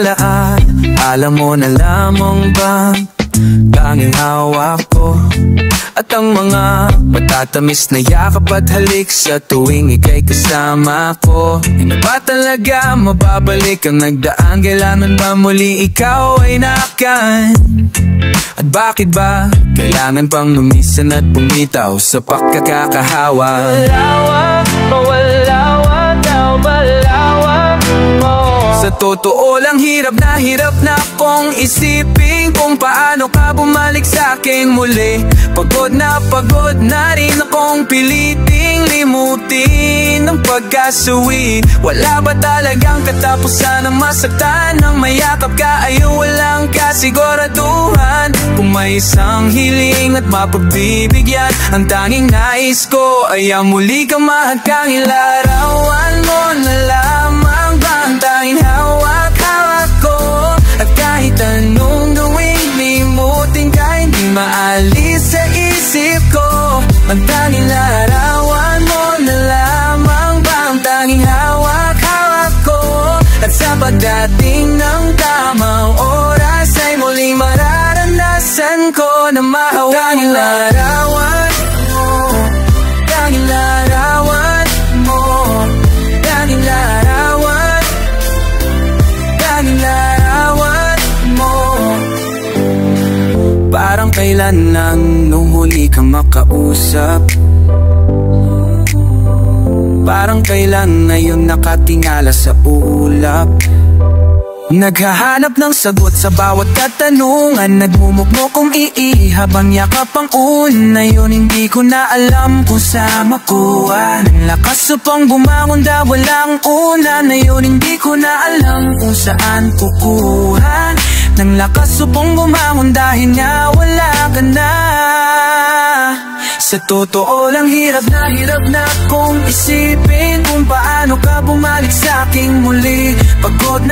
lahat. Alam mo na lamang ba, tanging hawak ko at ang mga matatamis na yakap at halik sa tuwing ika'y kasama ko. Hindi ba talaga mababalik ang nagdaan? Kailangan ba muli ikaw ay naakan? At bakit ba kailangan pang lumisan at bumitaw sa pagkakakahawa? Malawak, mawalawak, daw malawak mo. Sa totoo lang hirap na akong isipin kung paano ka bumalik sa aking muli. Pagod na rin akong piliting limutin ang pagkasuwi. Wala ba talagang katapusan ng masaktan? Nang mayakap ka ay walang kasiguraduhan. Kung may isang hiling at mapagbibigyan, ang tanging nais ko ay ang muli kang mahagkang ilarawan mo na lamang ba ang tanging hawak-hawak ko. At kahit anong gawin, limutin ka, hindi maalis sa isip ko. Ang tanging larawan mo na lamang ba ang tanging hawak-hawak ko. At sa pagdating ng tamang oras ay muling mararanasan ko na mahawak. Tanging larawan mo, tanging larawan mo, tanging larawan, tanging larawan mo. Parang kailan lang nung huli kang makausap, parang kailan ngayon nakatingala sa ulap. Naghahanap ng sagot sa bawat katanungan, nagmumukmo kung habang yakap ang una. Yun hindi ko na alam kung saan makuha. Ang lakas upang bumangon dahil walang una. Na yun hindi ko na alam kung saan kukuha. Nang lakas upang bumangon dahil nga wala ka na. Sa totoo lang hirap na akong isipin kung paano ka bumalik sa aking muli. Pagod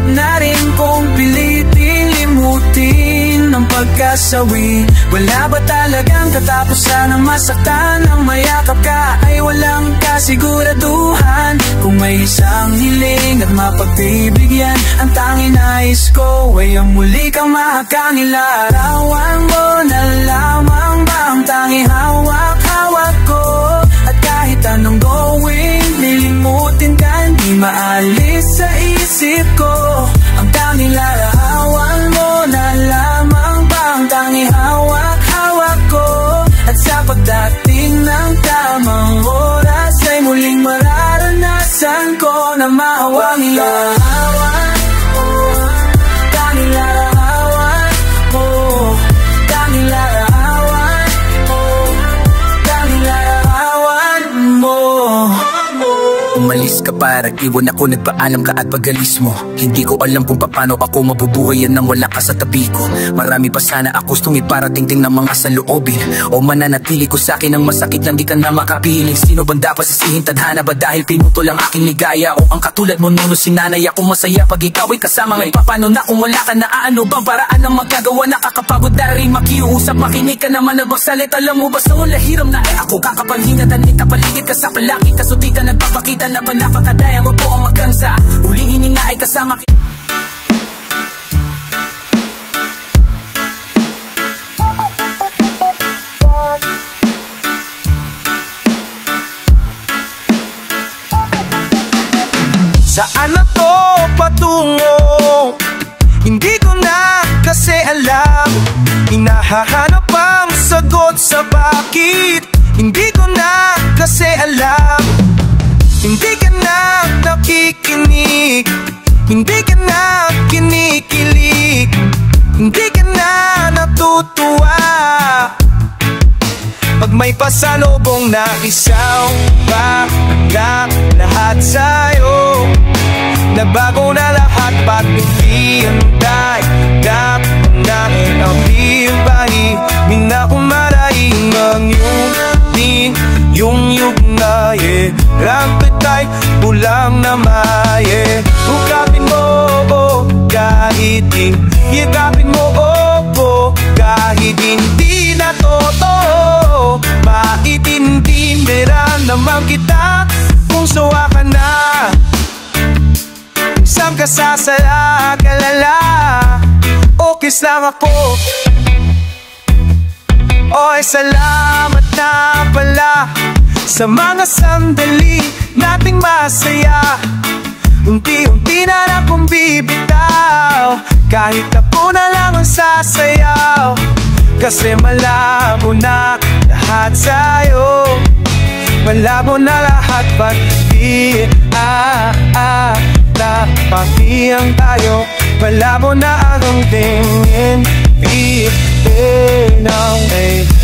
na rin kong pilitin limutin ang pagkasawi. Wala ba talagang katapusan ng masaktan? Ang mayakap ka ay walang kasiguraduhan. Kung may isang hiling at mapagbibigyan, ang tanging nais ko ay ang muli kang mahakang ilarawan mo na lamang ba ang tanging hawak-hawak ko. At kahit anong gawin, lilimutin ka, hindi maalis sa isip ko. Ang tanging larawan mo na lamang ba ang tanging hawak-hawak ko. At sa pagdating ng tamang oras ay muling mararanasan ko na mahawak. Larawan mo, tanging larawan mo, tanging larawan mo, tanging larawan mo. Umalis ka para iwan ako, nagpaalam ka at pagalis mo. Hindi ko alam kung paano ako mabubuhay yan nang wala ka sa tabi ko. Marami pa sana ako gustong iparatingting ng mga saloobin, o mananatili ko sa akin ang masakit lang di ka na makapiling. Sino bang dapat sisihin, tadhana ba dahil pinutol ang aking ligaya? O ang katulad mo nuno sinanay ako masaya pag ikaw ay kasama. Ngay paano na kung wala ka na, ano bang paraan ang magagawa? Nakakapagod na rin makiusap, makinig ka naman na magsalit. Alam mo ba sa hiram na ay ako kakapanghinatan, ikapaligid ka sa palaki, kasuti ka nagpapakita na ba napakadaya mo po ang magkansa. Huling hininga ay kasama saan na to patungo? Hindi ko na kasi alam. Hinahanap ang sagot sa bakit. Hindi ko na kasi alam. Hindi ka na nakikinig, hindi ka na kinikilig, hindi ka na natutuwa. Pag may pasalubong na isaw pa na lahat sa'yo, na bago na lahat, bakit hintay? Dapat namin ang hibay, minakumaraing ang yun yung yugnaye. Rangkatay, pulang na maye. Ukapin mo, oh, kahit higapin mo, oh, kahit hindi na totoo. Maitintindihan naman kita kung sawa ka na. Saan ka nasasala, kalala. Okay lang ako. Oy, salamat na pala sa mga sandali nating masaya. Unti-unti na akong bibitaw, kahit ako na lang ang sasayaw. Kasi malabo na lahat sa'yo, malabo na lahat, ba't di napakiyang tayo? Malabo na akong tingin, ng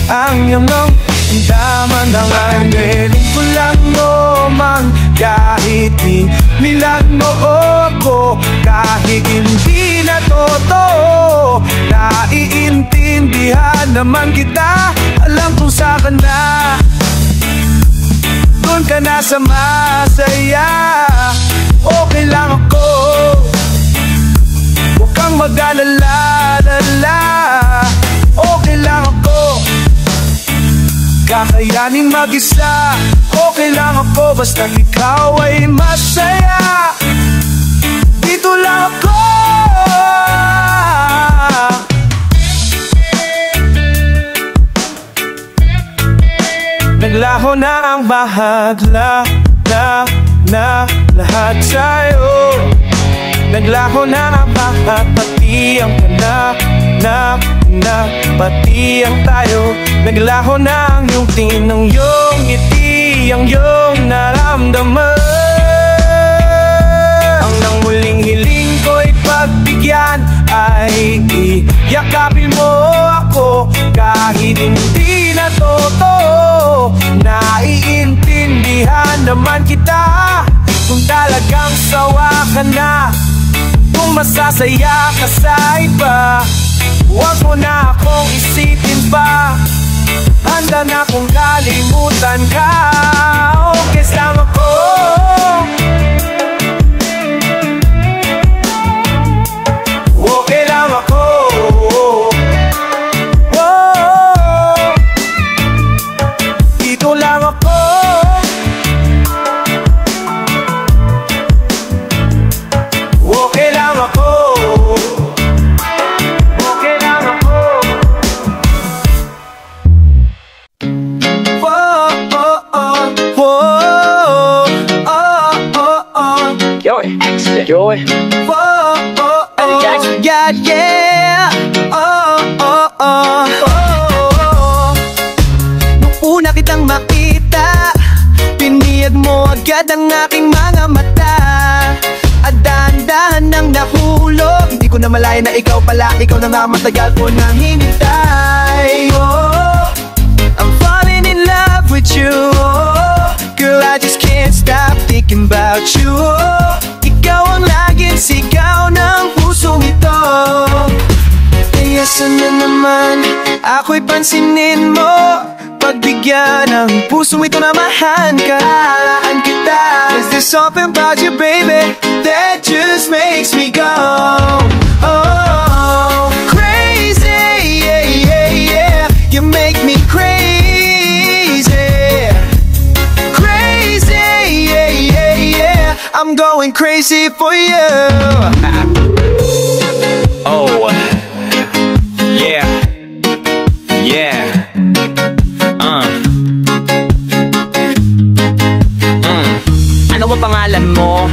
ang iyong daman ng angeling ko lang naman. Kahit nilag mo ako, kahit hindi na totoo, naiintindihan naman kita. Alam kong sa na doon ka na sa masaya. Okay lang ako, huwag kang mag-alala. Okay lang ako, kakayanin mag-isa. Okay lang ako, basta ikaw ay masaya. Dito lang ako. Naglaho na ang bahagla na lahat sa'yo. Naglaho na ang bahat, pati ang pati ang tayo. Naglaho na ang iyong tinang, iyong ngiti, ang iyong naramdaman. Ang nang muling hiling ko'y pagbigyan, ay iyakapin mo ako. Kahit hindi na totoo, naiintindihan naman kita. Kung talagang sawa ka na, kung masasaya ka sa iba, huwag mo na akong isipin pa. Handa na kung kalimutan ka. Okay lang ako. Okay lang ako. Dito lang ako. Okay lang ako. Okay lang ako. Joey, Joey. Yeah, yeah. Nung una kitang makita, piniyad mo agad ang aking mga mata. At dahan-dahan nang nahulog, hindi ko na malaya na ikaw pala. Ikaw na nga matagal ko nang hinintay. Oh, I'm falling in love with you. Girl, I just can't stop thinking about you. Ikaw ang laging sigaw ng pusong ito. Kaya sana naman ako'y pansinin mo, pagbigyan ng pusong ito na mahan ka. Alaan kita, 'cause there's something about you, baby, that just makes me go, oh, crazy, yeah, yeah, yeah. You make me crazy, crazy, yeah, yeah, yeah. I'm going crazy for you. Oh, yeah, yeah. Ano ang pangalan mo?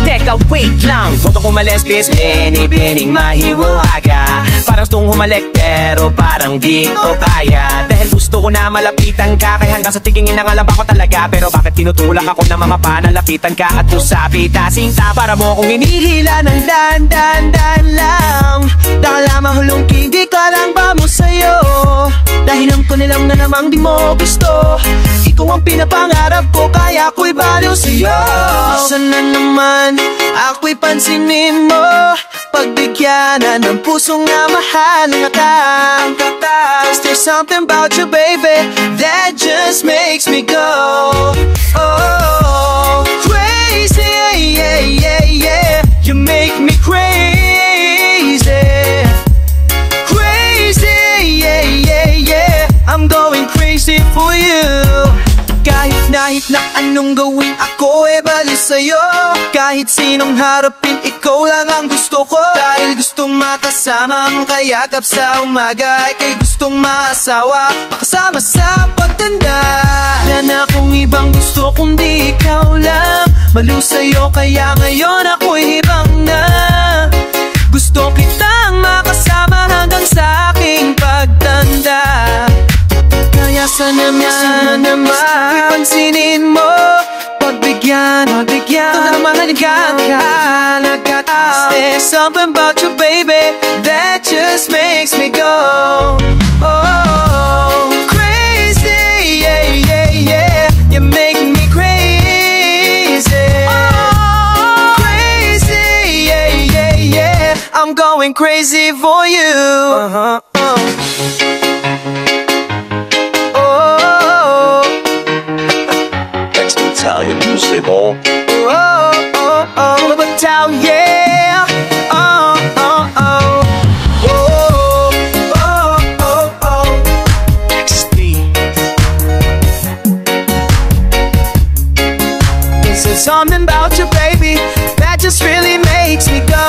Teka, wait lang. Huwag akong malespis, bini-bining mahiwaga. Parang gustong humalik pero parang di ko kaya. Dahil gusto ko na malapitan ka, kaya hanggang sa tingin na nga lang ako talaga. Pero bakit tinutulak ako ng mga panalapitan ka at usapita sinta? Para mo akong hinihila ng dan-dan-dan lang. Dahil lamang hulong hindi ka lang ba mo sa'yo. Dahil ang ko nilang na namang di mo gusto. Ikaw ang pinapangarap ko, kaya ako'y baliw sa'yo. Sana naman ako'y pansinin mo, pagbigyanan ng pusong na mahal ng atang. 'Cause there's something about you, baby, that just makes me go, oh, crazy, yeah, yeah, yeah. You make me crazy, crazy, yeah, yeah, yeah. I'm going crazy for you. Kahit na anong gawin, ako ako'y bali sa'yo. Kahit sinong harapin, ikaw lang ang gusto ko. Dahil gustong makasama ang kayakap sa umaga, ika'y gustong maasawa, makasama sa pagtanda. Wala na akong ibang gusto kundi ikaw lang. Baliw sa'yo kaya ngayon ako'y hibang na. Gusto kitang makasama hanggang sa aking pagtanda. Kaya sana naman pansinin mo, pagbigyan ito naman nagkakalagat. There's something about you baby that just makes me go oh, crazy, yeah, yeah, yeah. You make me crazy, oh, crazy, yeah, yeah, yeah. I'm going crazy for you. Italian, you say bon. Battalion, yeah. XD. There's something about you, baby, that just really makes me go.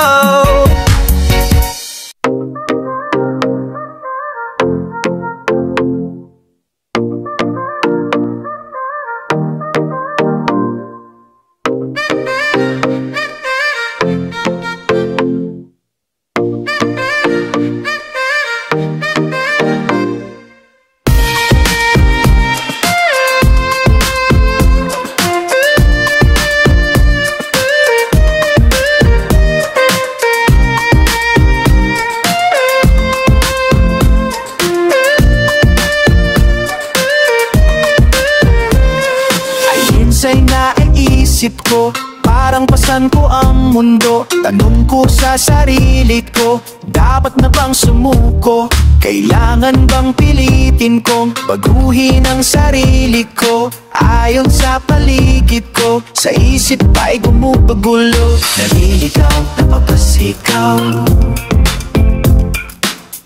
Isip ko, parang pasan ko ang mundo. Tanong ko sa sarili ko, dapat na bang sumuko? Kailangan bang pilitin kong baguhin ang sarili ko? Ayon sa paligid ko, sa isip ay gumugulo. Naliligaw, napapasigaw,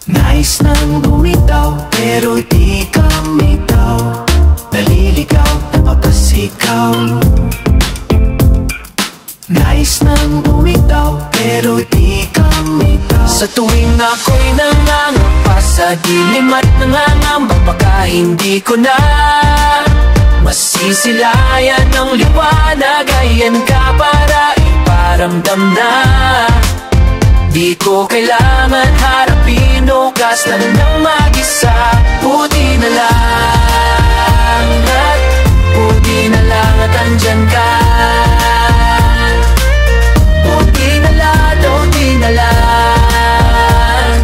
nais nang bumitaw, pero di kami daw. Naliligaw, napapasigaw, nais nang bumitaw, pero di kami daw. Sa tuwing ako'y nangangapa sa dilim at nangangamba, baka hindi ko na masisilayan ng liwanag. Ayan ka para iparamdam na di ko kailangan harapin o kastan ng mag-isa. Buti na lang at buti na lang at andyan ka. Buti na lang, buti na lang,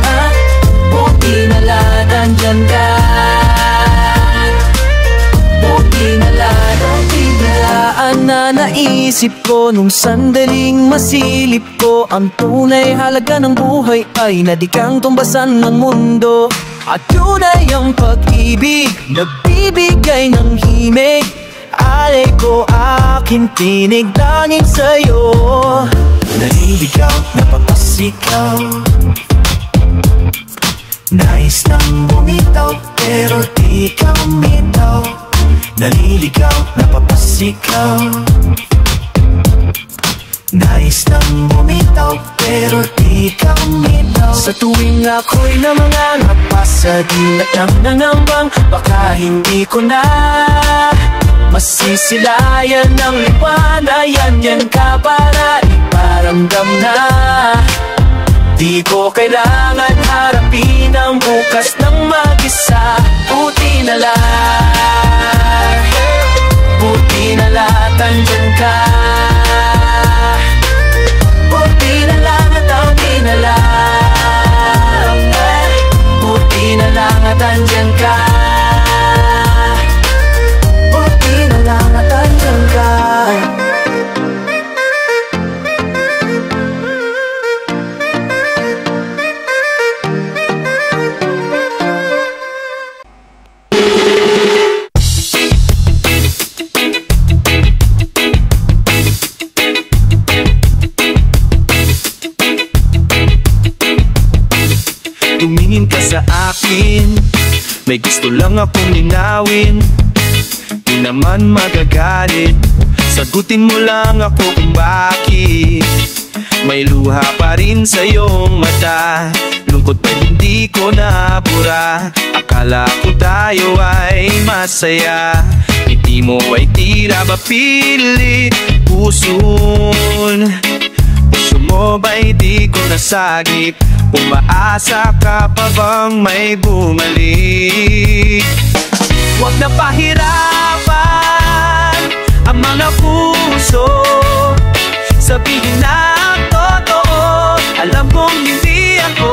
buti na lang at andyan ka. Buti na lang, buti na lang na naisip ko nung sandaling masilip ko. Ang tunay halaga ng buhay ay nadikang tumbasan ng mundo. At tunay ang pag-ibig, nagbibigay ng himig. Alay ko aking tinig langit sa'yo. Naliligaw, napapasigaw, nais nang bumitaw, pero di kami daw. Naliligaw, napapasigaw, nais nang bumitaw, pero di kami daw. Sa tuwing ako'y namangangapa sa dilat ng nangambang, baka hindi ko na masisilayan ng liwanag. Yan ka para iparamdam na di ko kailangan harapin ang bukas ng mag-isa. Buti na lang, buti na lang, andyan ka. Buti na lang at buti na lang, buti na lang at andyan ka. Buti na lang at andyan ka. Tumingin ka sa akin, may gusto lang akong linawin. Di naman magagalit Sagutin mo lang ako kung bakit may luha pa rin sa iyong mata. Lungkot pa hindi ko nabura. Akala ko tayo ay masaya. Ngiti mo ay tira ba pilit puson? Puso mo ba'y di ko nasagip? Umaasa ka pa bang may bumalik? Huwag na pahirapan ang mga puso. Sabihin na ang totoo. Alam kong hindi ako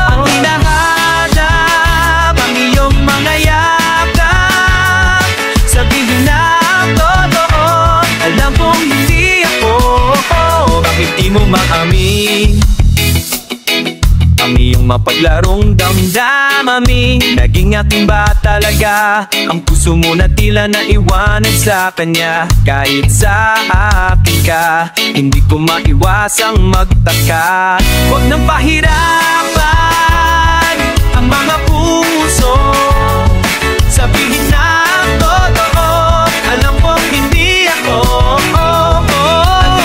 ang hinahanap, ang iyong mga yakap. Sabihin na ang totoo. Alam kong hindi ako. Bakit di mo maamin ang iyong mapaglarong damdamin? Naging akin ba talaga ang puso mo na tila naiwanan sa kanya? Kahit sa akin ka, hindi ko maiwasang magtaka. Huwag nang pahirapan ang mga puso. Sabihin na ang totoo. Alam kong hindi ako ang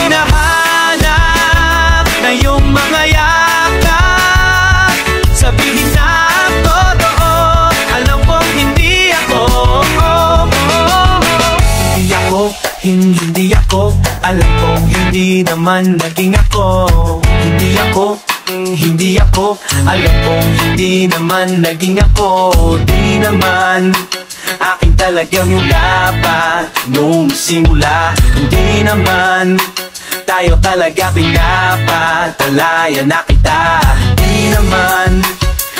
hinahanap na iyong mga yakap. Sabihin na ang totoo. Alam kong hindi ako. Hindi ako. Alam kong hindi naman naging ako. Hindi ako. Alam kong hindi naman naging ako. Di naman akin talagang yung dapat nung simula. Hindi naman tayo talaga pinapatalayan na kita. Di naman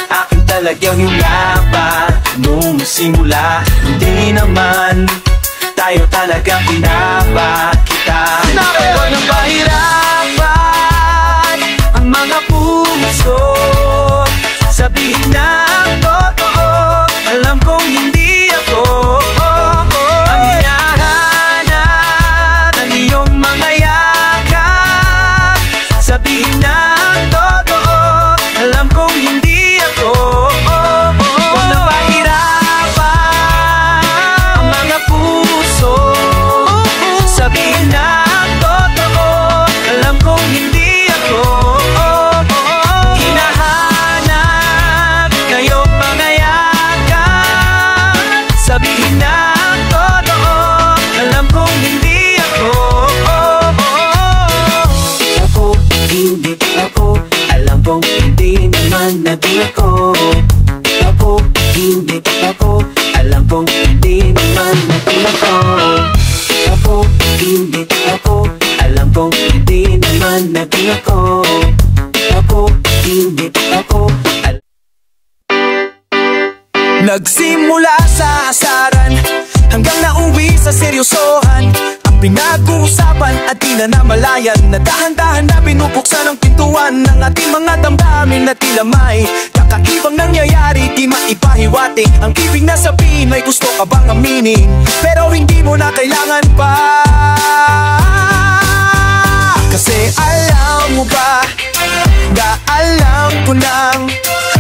akin talagang yung dapat nung simula. Hindi naman tayo talaga pinapakita. Huwag nang pahirapan ang mga puso. Sabihin na ang totoo. Alam kong hindi ako ang hinahanap ng iyong mga yakap. Sabihin na ang totoo. Alam kong hindi ako. Huwag nang pahirapan ang mga puso. Sabihin na ang totoo. Alam kong hindi ako hinahanap na iyong mga yakap. Sabihin na ang totoo. Alam kong hindi ako. Hindi ako. Alam kong hindi naman naging ako. Hindi ako. Alam kong hindi naman naging ako. Hindi ako. Alam kong hindi naman naging ako. Hindi ako. Nagsimula sa asaran hanggang nauwi sa seryosohan. Ang pinag-uusapan at di na namalayan na dahan-dahan na binubuksan ang pintuan ng ating mga damdamin na tila may kakaibang nangyayari. Di maipahiwatig ang ibig na sabihin. May gusto ka bang aminin? Pero hindi mo na kailangan pa. Kasi alam mo ba na alam ko nang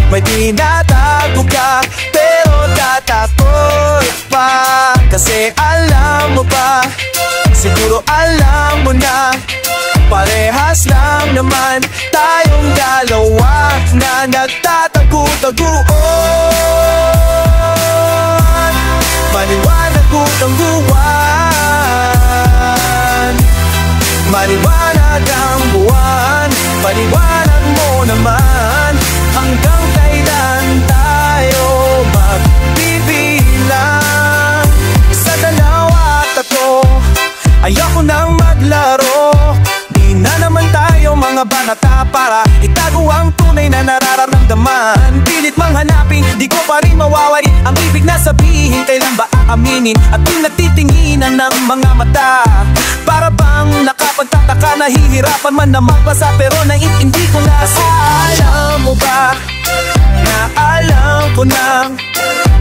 may tinatago ka, pero tatakot pa. Kasi alam mo ba, siguro alam mo na, parehas lang naman tayong dalawa na nagtatago-taguan. Maliwanag ang buwan, maliwanag ang buwan. Paliwanag mo naman hanggang kailan tayo magbibilang. Isa, dalawa, tatlo, ayoko nang maglaro. Di na naman tayo mga banata para itago ang tunay na nararamdaman. Pilit mang hanapin, di ko pa rin mawawari ang ibig na sabihin. Kailan ba aaminin at yung nagtitinginan ng mga mata? Para bang nakapagtataka, nahihirapan man na magbasa, pero naiintindi ko na. Kasi alam mo ba na alam ko nang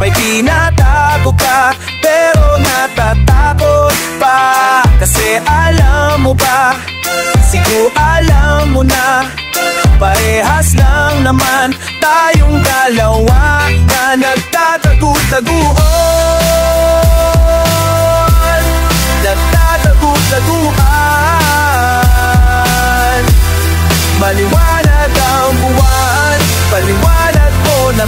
may tinatago ka, pero natatakot pa. Kasi alam mo ba, siguro alam mo na, parehas lang naman tayong dalawa na nagtatago-taguan.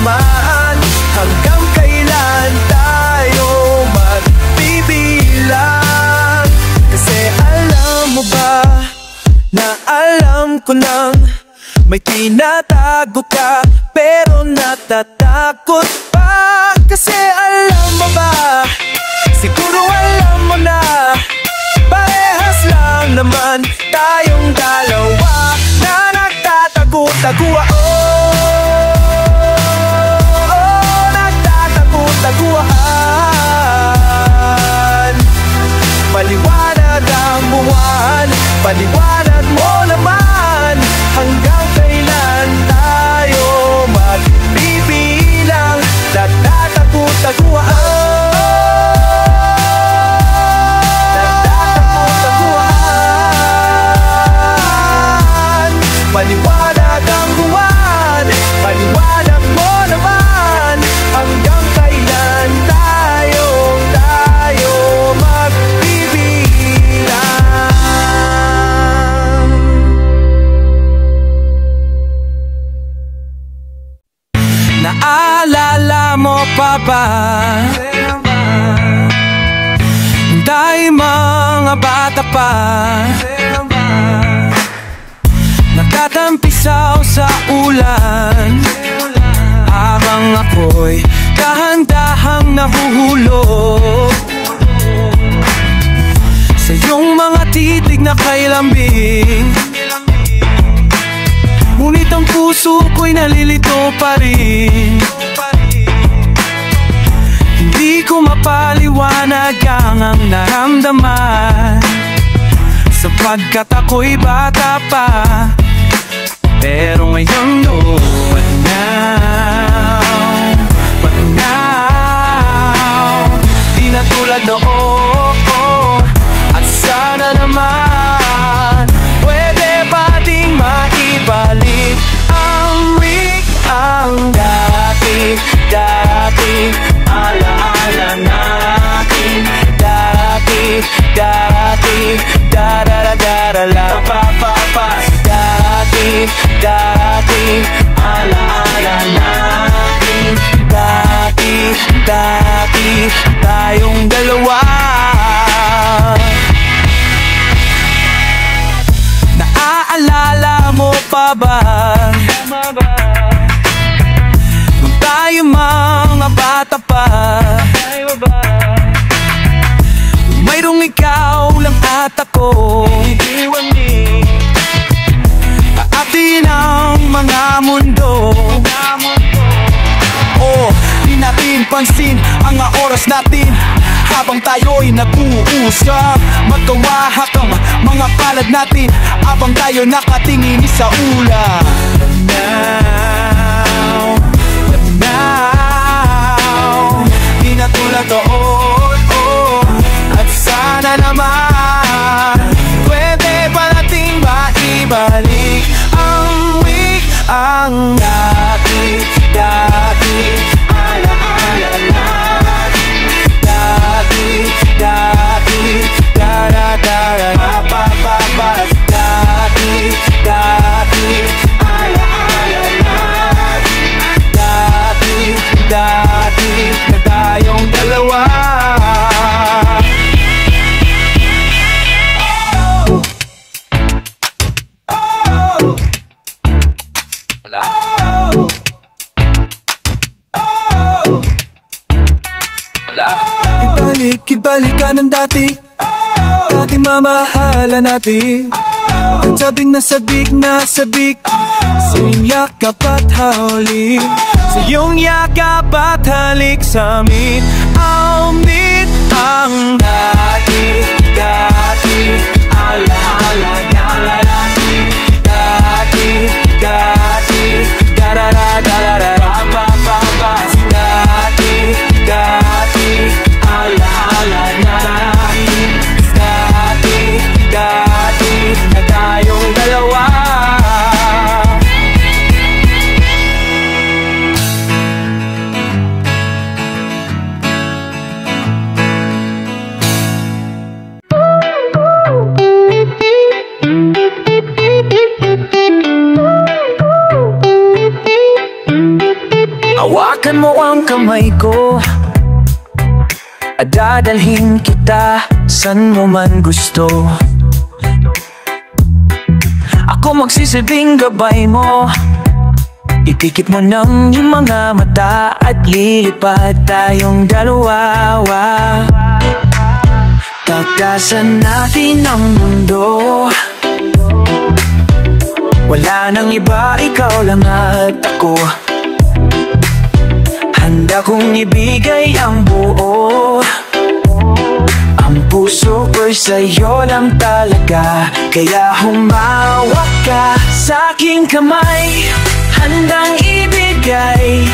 naman? Hanggang kailan tayo magbibilang? Kasi alam mo ba na alam ko lang may tinatago ka pero natatakot pa. Kasi alam mo ba, siguro alam mo na, parehas lang naman tayong dalawa na nagtatago-taguan. Nagtatago-taguan. Maliwanag ang buwan, paliwanag mo naman. Hanggang kailan tayo magbibilang? Nagtatago-taguan. Nagtatago-taguan. Maliwanag ang buwan, paliwanag mo naman. Hanggang kailan tayo magbibilang? Naalala mo pa ba? Dahil mga bata pa, nagtatampisaw sa ulan, habang ako'y dahan-dahang nahuhulog sa iyong mga titig na kay lambing. Ngunit ang puso ko'y nalilito pa rin. Hindi ko mapaliwanag ang naramdaman, sapagkat ako'y bata pa. Pero ngayon, oh, but now, di na tulad noon. At sana naman pwede pa ding maibalik ang week, ang dati alaala natin. Dati da-da-da-da-la pa-pa-pa. Dati alaala natin. Dati tayong dalawa. Naaalala mo pa ba nung tayo mga bata pa? Mayroong ikaw lang at ako, aatin ang mga mundo. Oh, di natin pansin ang oras natin habang tayo'y nag-uusap. Magkawahak ang mga palad natin habang tayo nakatingin sa ulan. Now, di na tulad doon, oh. At sana naman pwede pa nating maibalik ang week, ang dati alaala natin. Dati da-da-da-da pa-pa-pa. Dati alaala natin. Dati na tayong dalawa. Ibalik ka ng dati, dating mamahala natin. Ang sabik na sabik na sabik, sa iyong yakap at halik. Sa iyong yakap at halik sa amin. I'll meet ang dati alaala natin. Dati da-da-da-da-da pa-pa-pa. Dati alaala natin. Dati na tayong dalawa. Hawakan mo ang kamay ko at dadalhin kita san mo man gusto. Ako magsisilbing gabay mo, itikip mo ng iyong mga mata at lilipad tayong dalawa. Takasan natin ang mundo, wala nang iba, ikaw lang at ako. Handa kong ibigay ang buo, ang puso ko'y sa'yo lang talaga. Kaya humawak ka sa aking kamay, handang ibigay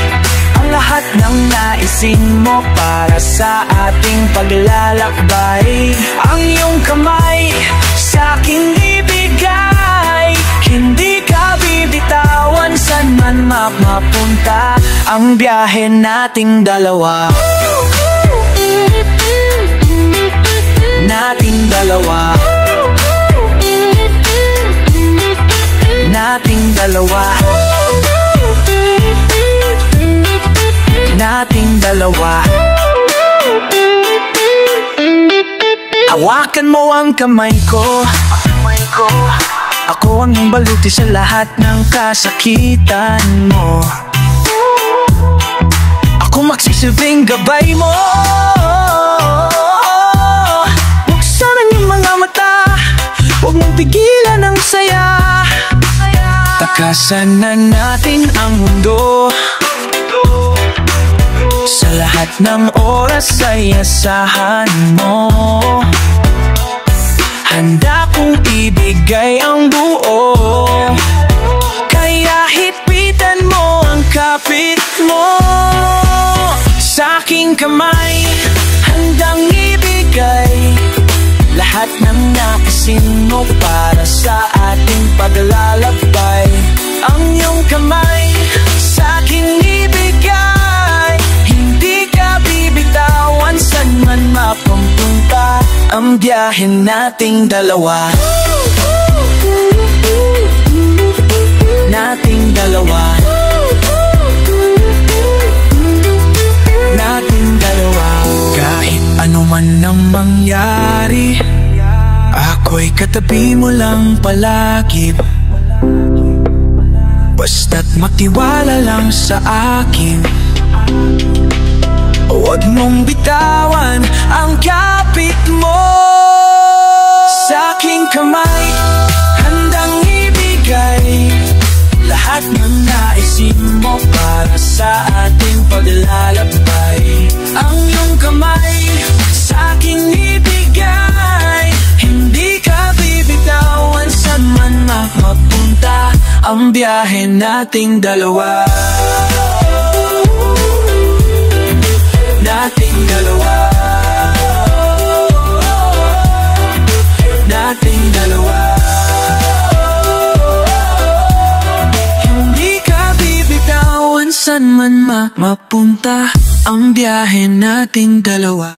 ang lahat ng naisin mo para sa ating paglalakbay. Ang iyong kamay sa aking ibigay, hindi ka bibitawan saan man mapunta ang biyahe nating dalawa. Nating dalawa, nating dalawa, nating dalawa. Hawakan mo ang kamay ko, ako ang baluti sa lahat ng kasakitan mo. Ako magsisilbing gabay mo, buksan ang iyong mga mata, huwag mong pigilan ang saya. Takasan na natin ang mundo, sa lahat ng oras ay asahan mo. Handa kong ibigay ang buo, kaya hipitan mo ang kapit mo. Sa aking kamay, handang ibigay lahat ng naisin mo para sa ating paglalakbay. Ang iyong kamay sa aking ibigay, hindi ka bibitawan saan man mapupunta ang biyahe nating dalawa. Nating dalawa, nating dalawa. Kahit ano man ang mangyari, ako'y katabi mo lang palagi. Basta't magtiwala lang sa akin, huwag mong bitawan ang kapit mo. Sa aking kamay, handang ibigay lahat ng naisin mo para sa ating paglalakbay. Ang iyong kamay sa aking ibigay, hindi ka bibitawan saan man mapunta ang biyahe nating dalawa. Nating dalawa, nating dalawa. Hindi ka bibitawan saan man mapunta ang biyahe nating dalawa.